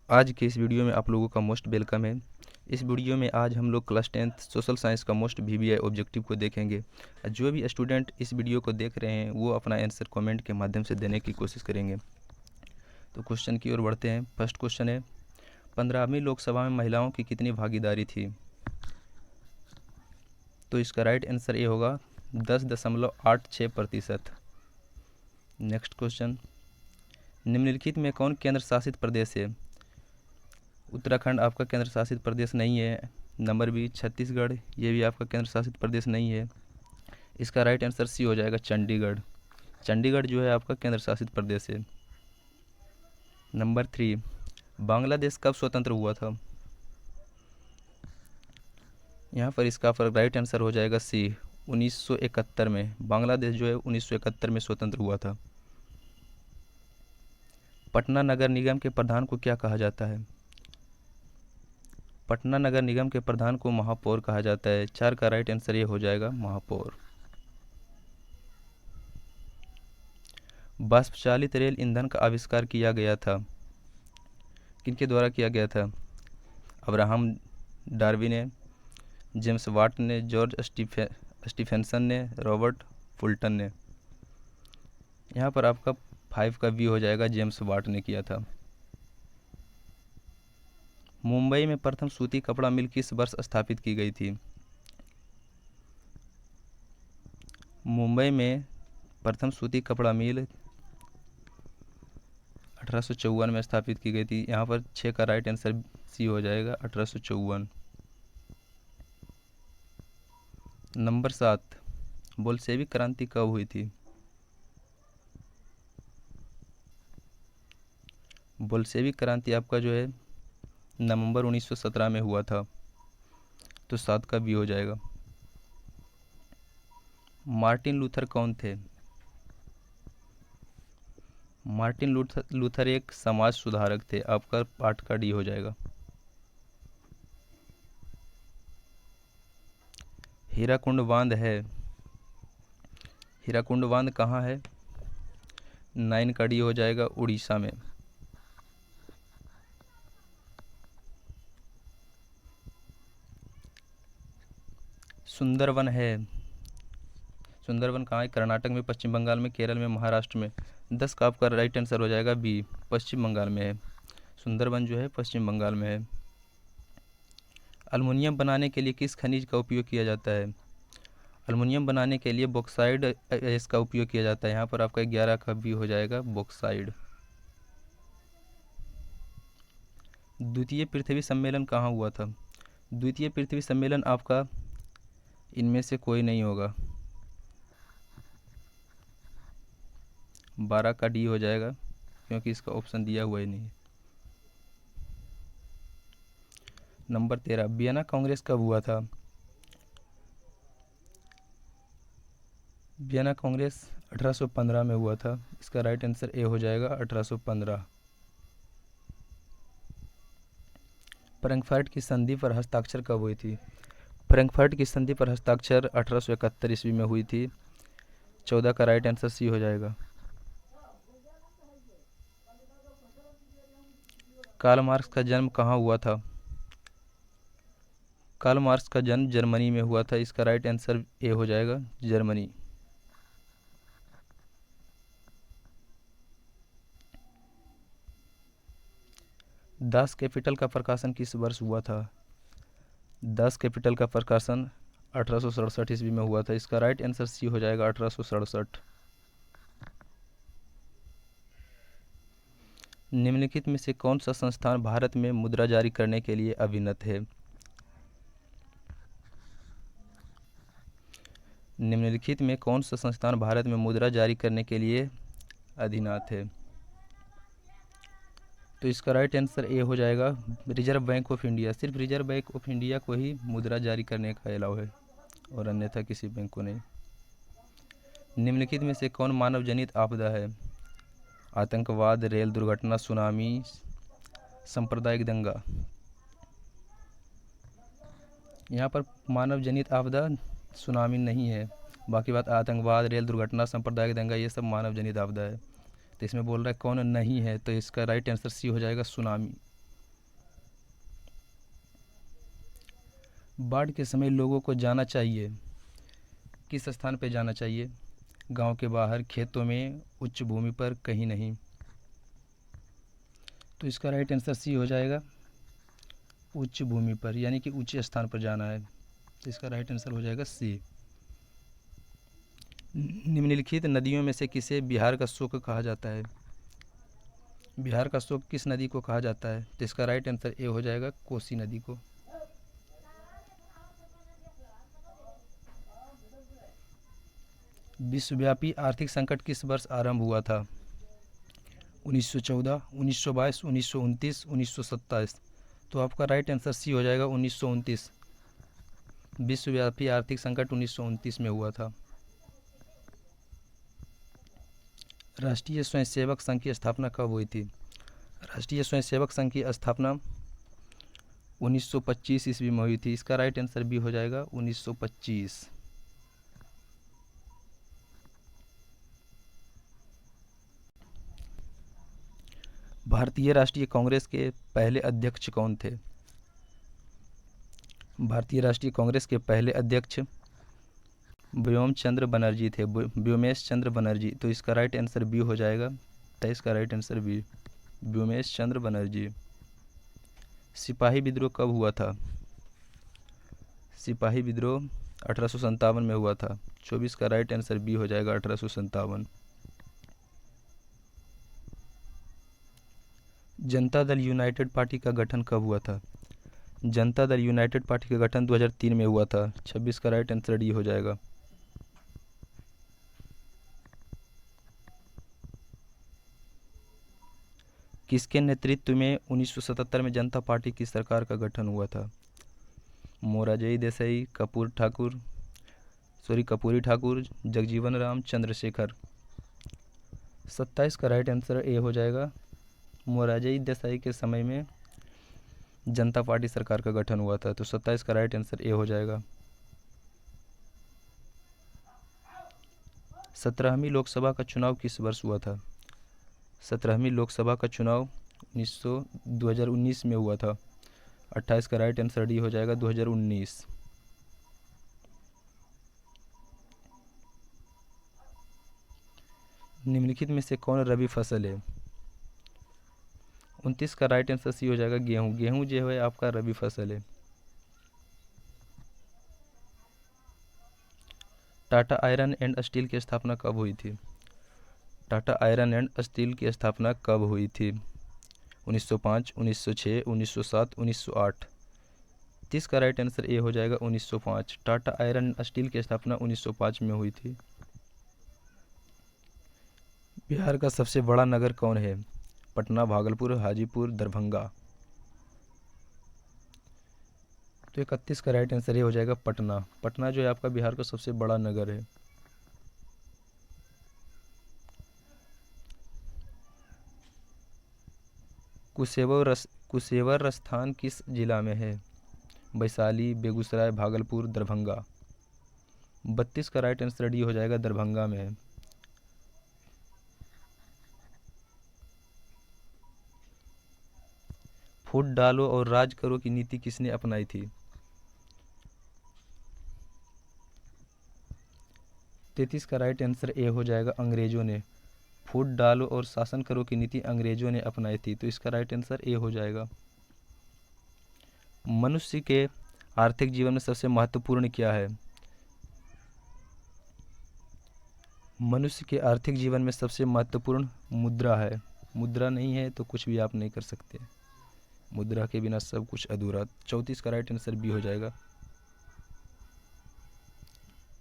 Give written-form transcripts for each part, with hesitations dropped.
आज के इस वीडियो में आप लोगों का मोस्ट वेलकम है। इस वीडियो में आज हम लोग क्लास 10th सोशल साइंस का मोस्ट वीवीआई ऑब्जेक्टिव को देखेंगे। जो भी स्टूडेंट इस वीडियो को देख रहे हैं वो अपना आंसर कमेंट के माध्यम से देने की कोशिश करेंगे। तो क्वेश्चन की ओर बढ़ते हैं। फर्स्ट क्वेश्चन है, 15वीं लोकसभा में महिलाओं की कितनी भागीदारी थी? तो इसका राइट आंसर ये होगा 10.86%। नेक्स्ट क्वेश्चन, निम्नलिखित में कौन केंद्र शासित प्रदेश है? उत्तराखंड आपका केंद्र शासित प्रदेश नहीं है। नंबर बी, छत्तीसगढ़, ये भी आपका केंद्र शासित प्रदेश नहीं है। इसका राइट आंसर सी हो जाएगा, चंडीगढ़। चंडीगढ़ जो है आपका केंद्र शासित प्रदेश है। नंबर 3, बांग्लादेश कब स्वतंत्र हुआ था? यहाँ पर इसका राइट आंसर हो जाएगा सी, 1971 में। बांग्लादेश जो है 1971 में स्वतंत्र हुआ था। पटना नगर निगम के प्रधान को क्या कहा जाता है? पटना नगर निगम के प्रधान को महापौर कहा जाता है। 4 का राइट आंसर ये हो जाएगा, महापौर। वाष्पचालित रेल ईंधन का आविष्कार किया गया था, किनके द्वारा किया गया था? अब्राहम डार्विन ने, जेम्स वाट ने, जॉर्ज स्टीफेंसन ने, रॉबर्ट फुल्टन ने। यहाँ पर आपका 5 का बी हो जाएगा, जेम्स वाट ने किया था। मुंबई में प्रथम सूती कपड़ा मिल किस वर्ष स्थापित की गई थी? मुंबई में प्रथम सूती कपड़ा मिल 1854 में स्थापित की गई थी। यहाँ पर 6 का राइट आंसर सी हो जाएगा, 1854। नंबर 7, बोल्शेविक क्रांति कब हुई थी? बोल्शेविक क्रांति आपका जो है नवंबर 1917 में हुआ था। तो 7 का बी हो जाएगा। मार्टिन लूथर कौन थे? मार्टिन लूथर एक समाज सुधारक थे। आपका 8 का डी हो जाएगा। हीराकुंड बांध है, हीराकुंड बांध कहाँ है? 9 का डी हो जाएगा, उड़ीसा में। सुंदरवन है, सुंदरवन कहाँ है? कर्नाटक में, पश्चिम बंगाल में, केरल में, महाराष्ट्र में। 10 का आपका राइट आंसर हो जाएगा बी, पश्चिम बंगाल में है। सुंदरवन जो है पश्चिम बंगाल में है। अल्मुनियम बनाने के लिए किस खनिज का उपयोग किया जाता है? अल्मुनियम बनाने के लिए बॉक्साइड इसका उपयोग किया जाता है। यहाँ पर आपका 11 का बी हो जाएगा, बॉक्साइड। द्वितीय पृथ्वी सम्मेलन कहाँ हुआ था? द्वितीय पृथ्वी सम्मेलन आपका इनमें से कोई नहीं होगा। 12 का डी हो जाएगा, क्योंकि इसका ऑप्शन दिया हुआ ही नहीं। नंबर 13, वियना कांग्रेस कब हुआ था? वियना कांग्रेस 1815 में हुआ था। इसका राइट आंसर ए हो जाएगा, 1815। फ्रैंकफर्ट की संधि पर हस्ताक्षर कब हुई थी? फ्रैंकफर्ट की संधि पर हस्ताक्षर 1871 ईस्वी में हुई थी। 14 का राइट आंसर सी हो जाएगा। कार्ल मार्क्स का जन्म कहाँ हुआ था? कार्ल मार्क्स का जन्म जर्मनी में हुआ था। इसका राइट आंसर ए हो जाएगा, जर्मनी। दास कैपिटल का प्रकाशन किस वर्ष हुआ था? दास कैपिटल का प्रकाशन 1867 ईस्वी में हुआ था। इसका राइट आंसर सी हो जाएगा, 1867। निम्नलिखित में से कौन सा संस्थान भारत में मुद्रा जारी करने के लिए अभिनत है? निम्नलिखित में कौन सा संस्थान भारत में मुद्रा जारी करने के लिए अधिनात है? तो इसका राइट आंसर ए हो जाएगा, रिजर्व बैंक ऑफ इंडिया। सिर्फ रिजर्व बैंक ऑफ इंडिया को ही मुद्रा जारी करने का अलाउ है, और अन्यथा किसी बैंक को नहीं। निम्नलिखित में से कौन मानव जनित आपदा है? आतंकवाद, रेल दुर्घटना, सुनामी, सांप्रदायिक दंगा। यहाँ पर मानव जनित आपदा सुनामी नहीं है। बाकी बात आतंकवाद, रेल दुर्घटना, सांप्रदायिक दंगा, ये सब मानव जनित आपदा है। तो इसमें बोल रहा है कौन नहीं है, तो इसका राइट आंसर सी हो जाएगा, सुनामी। बाढ़ के समय लोगों को जाना चाहिए, किस स्थान पे जाना चाहिए? गांव के बाहर, खेतों में, उच्च भूमि पर, कहीं नहीं। तो इसका राइट आंसर सी हो जाएगा, उच्च भूमि पर, यानी कि ऊंचे स्थान पर जाना है। तो इसका राइट आंसर हो जाएगा सी। निम्नलिखित नदियों में से किसे बिहार का शोक कहा जाता है? बिहार का शोक किस नदी को कहा जाता है? तो इसका राइट आंसर ए हो जाएगा, कोसी नदी को। विश्वव्यापी आर्थिक संकट किस वर्ष आरंभ हुआ था? 1914, 1922, 1929, 1927। तो आपका राइट आंसर सी हो जाएगा, 1929। विश्वव्यापी आर्थिक संकट 1929 में हुआ था। राष्ट्रीय स्वयंसेवक संघ की स्थापना कब हुई थी? राष्ट्रीय स्वयंसेवक संघ की स्थापना 1925 ईस्वी में हुई थी। इसका राइट आंसर भी हो जाएगा 1925। भारतीय राष्ट्रीय कांग्रेस के पहले अध्यक्ष कौन थे? भारतीय राष्ट्रीय कांग्रेस के पहले अध्यक्ष व्योम चंद्र बनर्जी थे, व्योमेश चंद्र बनर्जी। तो इसका राइट आंसर बी हो जाएगा, 23 का राइट आंसर बी, व्योमेश चंद्र बनर्जी। सिपाही विद्रोह कब हुआ था? सिपाही विद्रोह 1857 में हुआ था। 24 का राइट आंसर बी हो जाएगा, 1857। जनता दल यूनाइटेड पार्टी का गठन कब हुआ था? जनता दल यूनाइटेड पार्टी का गठन 2003 में हुआ था। 26 का राइट आंसर डी हो जाएगा। किसके नेतृत्व में 1977 में जनता पार्टी की सरकार का गठन हुआ था? मोरारजी देसाई, कपूरी ठाकुर, जगजीवन राम, चंद्रशेखर। 27 का राइट आंसर ए हो जाएगा। मोरारजी देसाई के समय में जनता पार्टी सरकार का गठन हुआ था। तो 27 का राइट आंसर ए हो जाएगा। 17वीं लोकसभा का चुनाव किस वर्ष हुआ था? 17वीं लोकसभा का चुनाव 2019 में हुआ था। 28 का राइट आंसर डी हो जाएगा, 2019। निम्नलिखित में से कौन रबी फसल है? 29 का राइट आंसर सी हो जाएगा, गेहूँ। गेहूँ जो है आपका रबी फसल है। टाटा आयरन एंड स्टील की स्थापना कब हुई थी? टाटा आयरन एंड स्टील की स्थापना कब हुई थी? 1905, 1906, 1907, 1908। 30 का राइट आंसर ए हो जाएगा, 1905। टाटा आयरन स्टील की स्थापना 1905 में हुई थी। बिहार का सबसे बड़ा नगर कौन है? पटना, भागलपुर, हाजीपुर, दरभंगा। तो 31 का राइट आंसर ये हो जाएगा, पटना। पटना जो है आपका बिहार का सबसे बड़ा नगर है। कुशेवर स्थान किस जिला में है? वैशाली, बेगूसराय, भागलपुर, दरभंगा। 32 का राइट आंसर डी हो जाएगा, दरभंगा में है। फूट डालो और राज करो की नीति किसने अपनाई थी? 33 का राइट आंसर ए हो जाएगा, अंग्रेजों ने। फूट डालो और शासन करो की नीति अंग्रेजों ने अपनाई थी। तो इसका राइट आंसर ए हो जाएगा। मनुष्य के आर्थिक जीवन में सबसे महत्वपूर्ण क्या है? मनुष्य के आर्थिक जीवन में सबसे महत्वपूर्ण मुद्रा है। मुद्रा नहीं है तो कुछ भी आप नहीं कर सकते। मुद्रा के बिना सब कुछ अधूरा। 34 का राइट आंसर बी हो जाएगा।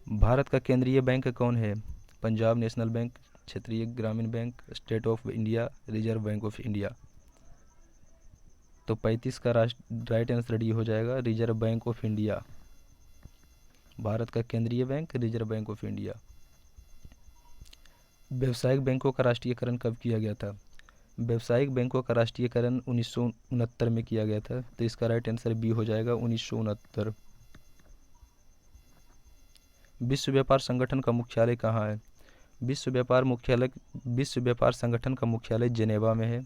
भारत का केंद्रीय बैंक कौन है? पंजाब नेशनल बैंक, क्षेत्रीय ग्रामीण bank, state of India, reserve bank of India. तो 35 का राइट आंसर डी हो जाएगा, reserve bank of India. Bharat का केंद्रीय bank reserve bank of India. व्यावसायिक बैंकों का राष्ट्रीयकरण कब किया गया था? व्यावसायिक बैंकों का राष्ट्रीयकरण 1969 में किया गया था। तो इसका राइट आंसर बी हो जाएगा, 1969। विश्व व्यापार संगठन का मुख्यालय कहाँ है? विश्व व्यापार संगठन का मुख्यालय जेनेवा में है।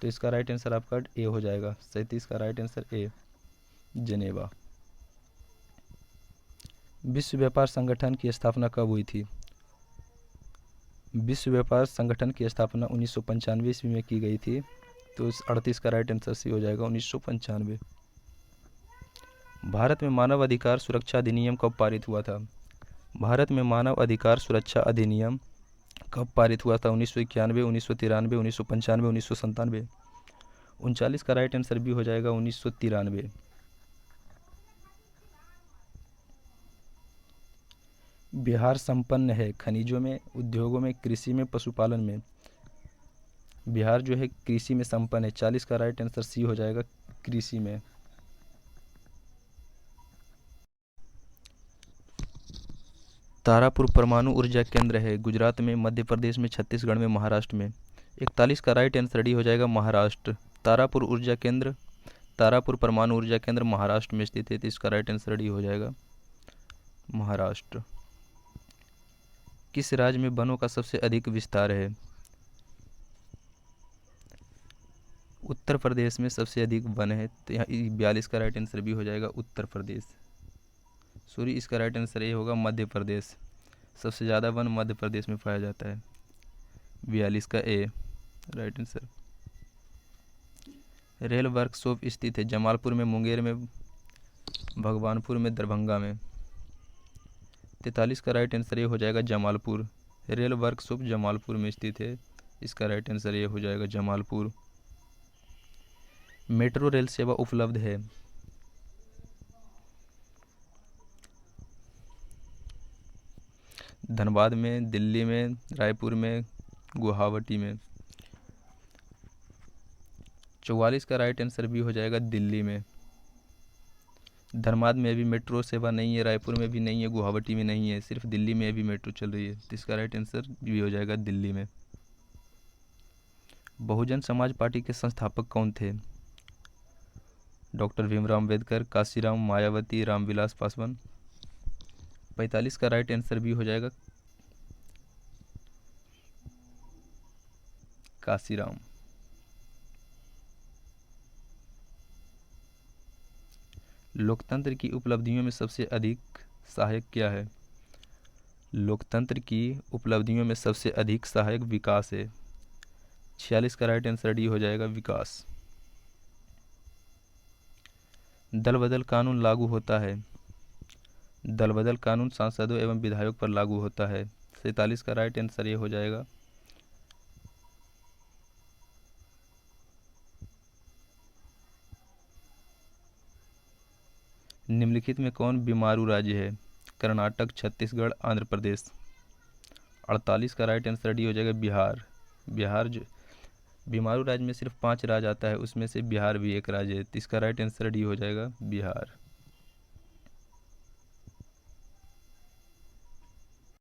तो इसका राइट आंसर आपका ए हो जाएगा, 37 का राइट आंसर ए, जेनेवा। विश्व व्यापार संगठन की स्थापना कब हुई थी? विश्व व्यापार संगठन की स्थापना 1995 ईस्वी में की गई थी। तो इस 38 का राइट आंसर सी हो जाएगा 1995। भारत में मानव अधिकार सुरक्षा अधिनियम कब पारित हुआ था? भारत में मानव अधिकार सुरक्षा अधिनियम कब पारित हुआ था? 1991, 1993, 1995, 1997। 39 का राइट आंसर भी हो जाएगा 1993। बिहार संपन्न है खनिजों में, उद्योगों में, कृषि में, पशुपालन में। बिहार जो है कृषि में संपन्न है। 40 का राइट आंसर सी हो जाएगा कृषि में। तारापुर परमाणु ऊर्जा केंद्र है गुजरात में, मध्य प्रदेश में, छत्तीसगढ़ में, महाराष्ट्र में। 41 का राइट आंसर डी हो जाएगा महाराष्ट्र। तारापुर परमाणु ऊर्जा केंद्र महाराष्ट्र में स्थित है। तो इसका राइट आंसर डी हो जाएगा महाराष्ट्र। किस राज्य में वनों का सबसे अधिक विस्तार है? उत्तर प्रदेश में सबसे अधिक वन है। तो यहाँ 42 का राइट आंसर भी हो जाएगा उत्तर प्रदेश। सॉरी, इसका राइट आंसर ये होगा मध्य प्रदेश। सबसे ज़्यादा वन मध्य प्रदेश में पाया जाता है। 42 का ए राइट आंसर। रेल वर्कशॉप स्थित है जमालपुर में, मुंगेर में, भगवानपुर में, दरभंगा में। 43 का राइट आंसर ये हो जाएगा जमालपुर। रेल वर्कशॉप जमालपुर में स्थित है। इसका राइट आंसर ये हो जाएगा जमालपुर। मेट्रो रेल सेवा उपलब्ध है धनबाद में, दिल्ली में, रायपुर में, गुवाहाटी में। 44 का राइट आंसर भी हो जाएगा दिल्ली में। धनबाद में भी मेट्रो सेवा नहीं है, रायपुर में भी नहीं है, गुवाहाटी में नहीं है, सिर्फ दिल्ली में भी मेट्रो चल रही है। तो इसका राइट आंसर भी हो जाएगा दिल्ली में। बहुजन समाज पार्टी के संस्थापक कौन थे? डॉक्टर भीमराव अम्बेडकर, काशीराम, मायावती, रामविलास पासवान। 45 का राइट आंसर भी हो जाएगा काशीराम। लोकतंत्र की उपलब्धियों में सबसे अधिक सहायक क्या है? लोकतंत्र की उपलब्धियों में सबसे अधिक सहायक विकास है। 46 का राइट आंसर डी हो जाएगा विकास। दल बदल कानून लागू होता है। दल बदल कानून सांसदों एवं विधायकों पर लागू होता है। 47 का राइट आंसर ये हो जाएगा निम्नलिखित में कौन बीमारू राज्य है? कर्नाटक, छत्तीसगढ़, आंध्र प्रदेश। 48 का राइट आंसर डी हो जाएगा बिहार। बिहार जो बीमारू राज्य में सिर्फ 5 राज्य आता है, उसमें से बिहार भी एक राज्य है। तो इसका राइट आंसर डी हो जाएगा बिहार।